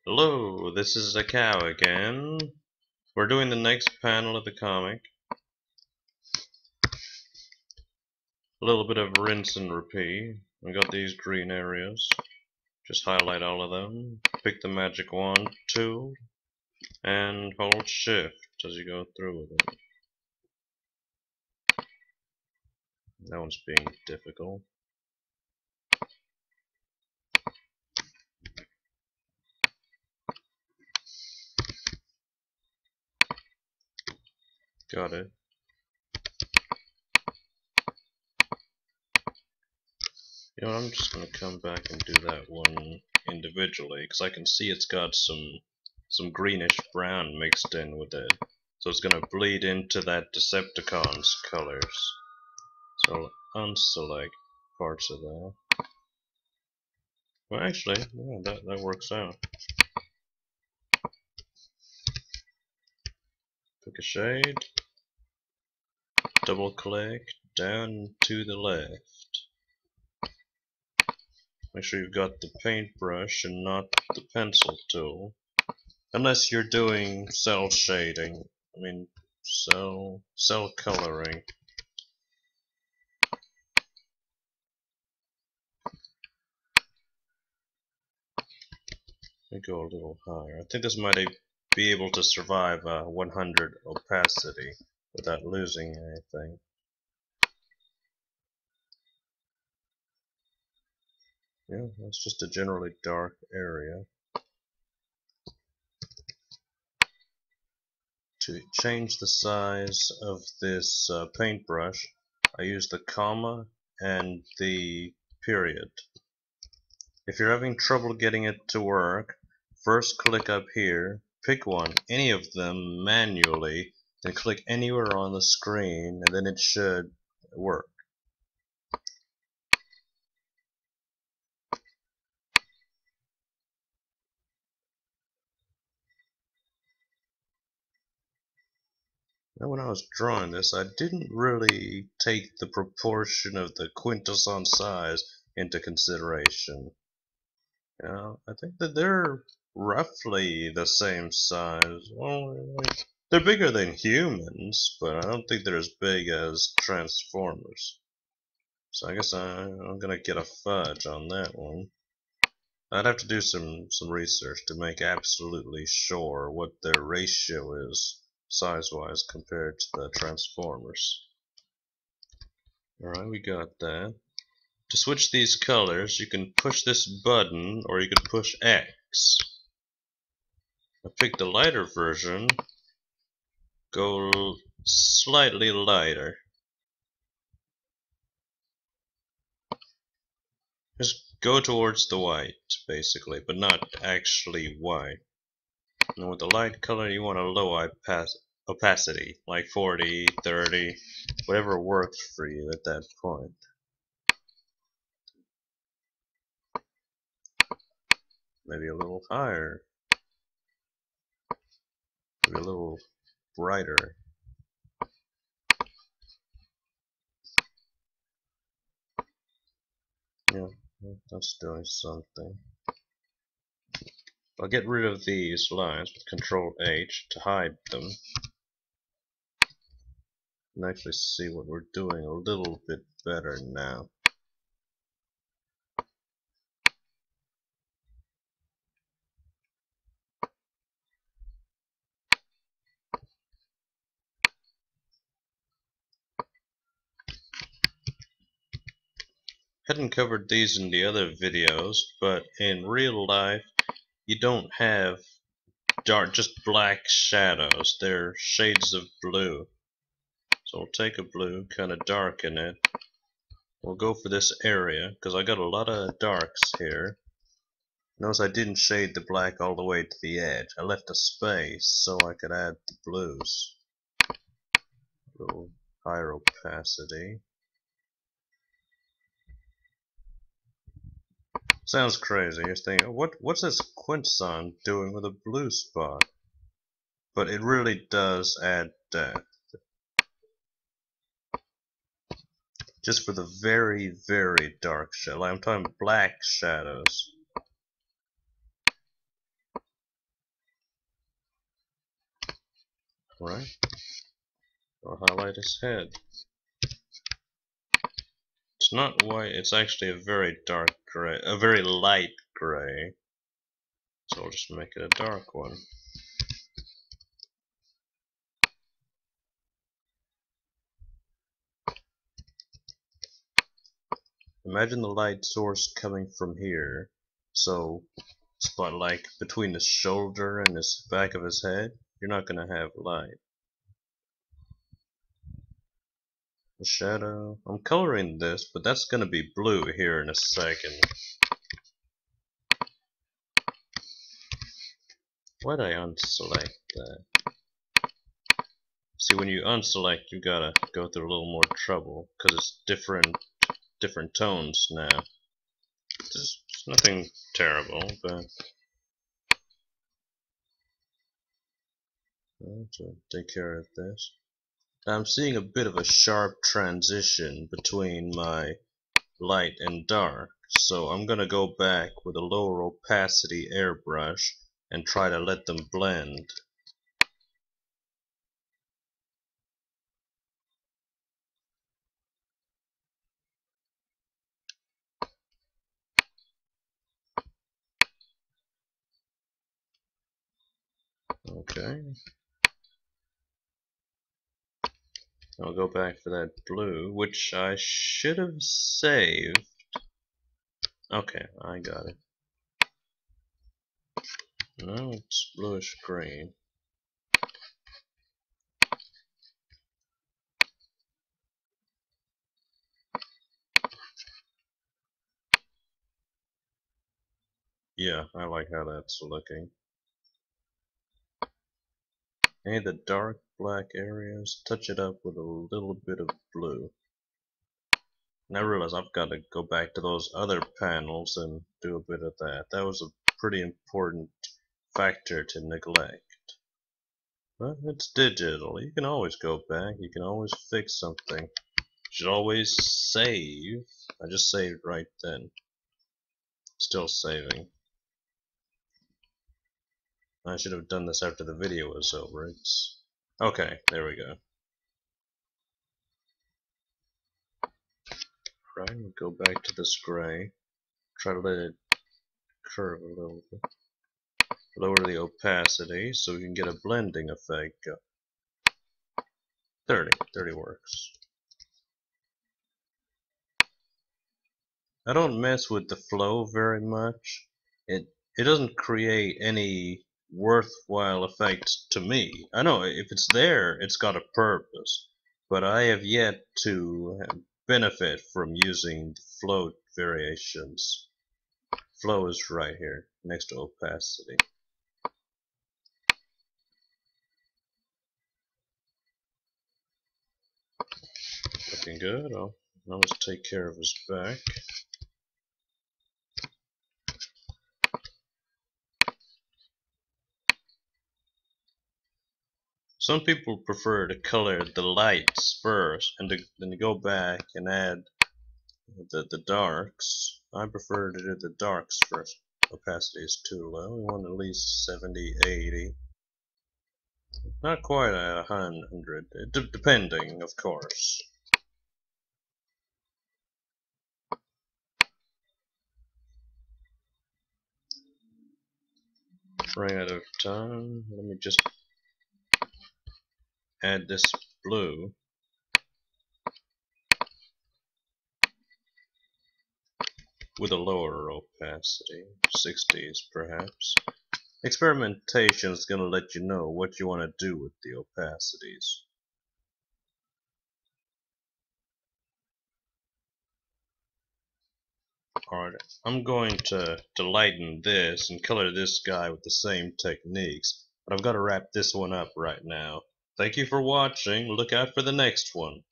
Hello, this is a cow again. We're doing the next panel of the comic. A little bit of rinse and repeat. We got these green areas. Just highlight all of them. Pick the magic wand tool and hold shift as you go through with it. That one's being difficult. Got it. You know, I'm just gonna come back and do that one individually because I can see it's got some greenish brown mixed in with it, so it's gonna bleed into that Decepticon's colors. So I'll unselect parts of that. Well, actually, yeah, that works out. Pick a shade, double click down to the left. Make sure you've got the paintbrush and not the pencil tool. Unless you're doing cell shading. I mean, cell coloring. Let me go a little higher. I think this might be able to survive 100 opacity without losing anything. Yeah, that's just a generally dark area. To change the size of this paintbrush, I use the comma and the period. If you're having trouble getting it to work, first click up here, pick one, any of them manually, and click anywhere on the screen, and then it should work. Now when I was drawing this, I didn't really take the proportion of the quintessence size into consideration. I think that they're roughly the same size. Well, they're bigger than humans, but I don't think they're as big as Transformers. So I guess I'm gonna get a fudge on that one. I'd have to do some research to make absolutely sure what their ratio is size-wise compared to the Transformers. Alright, we got that. To switch these colors, you can push this button or you can push X. I picked the lighter version. Go slightly lighter. Just go towards the white, basically, but not actually white. And with the light color, you want a low opacity, like 40, 30, whatever works for you at that point. Maybe a little higher. Maybe a little brighter. Yeah, that's doing something. I'll get rid of these lines with Control H to hide them. And actually see what we're doing a little bit better now. Hadn't covered these in the other videos, but in real life you don't have just black shadows. They're shades of blue. So we'll take a blue, kind of darken it. We'll go for this area, because I got a lot of darks here. Notice I didn't shade the black all the way to the edge. I left a space so I could add the blues. A little higher opacity. Sounds crazy. You're thinking, what's this quintessence doing with a blue spot? But it really does add depth. Just for the very, very dark shadow. I'm talking black shadows. right? I'll highlight his head. It's not white, it's actually a very dark gray, a very light gray. So I'll just make it a dark one. Imagine the light source coming from here. So, spot like between the shoulder and the back of his head, you're not gonna have light. The shadow. I'm coloring this, but that's gonna be blue here in a second. Why'd I unselect that? See, when you unselect, you gotta go through a little more trouble because it's different tones now. It's nothing terrible, but I'll take care of this. I'm seeing a bit of a sharp transition between my light and dark, so I'm gonna go back with a lower opacity airbrush and try to let them blend. Okay. I'll go back for that blue, which I should have saved. Okay, I got it. No, it's bluish green. Yeah, I like how that's looking. Any of the dark black areas, touch it up with a little bit of blue. And I realize I've got to go back to those other panels and do a bit of that. That was a pretty important factor to neglect. But it's digital. You can always go back. You can always fix something. You should always save. I just saved right then. Still saving. I should have done this after the video was over. It's okay. There we go. Right. Go back to this gray. Try to let it curve a little bit. Lower the opacity so we can get a blending effect. 30 works. I don't mess with the flow very much. It doesn't create any worthwhile effects to me. I know if it's there, it's got a purpose, but I have yet to benefit from using the flow variations. Flow is right here next to opacity. Looking good. I'll just take care of his back. Some people prefer to color the lights first and then to go back and add the darks. I prefer to do the darks first. Opacity is too low. We want at least 70, 80. Not quite 100, depending, of course. Running out of time. Let me just add this blue. With a lower opacity, 60s perhaps. Experimentation is going to let you know what you want to do with the opacities. Alright, I'm going to lighten this and color this guy with the same techniques, but I've got to wrap this one up right now. Thank you for watching. Look out for the next one.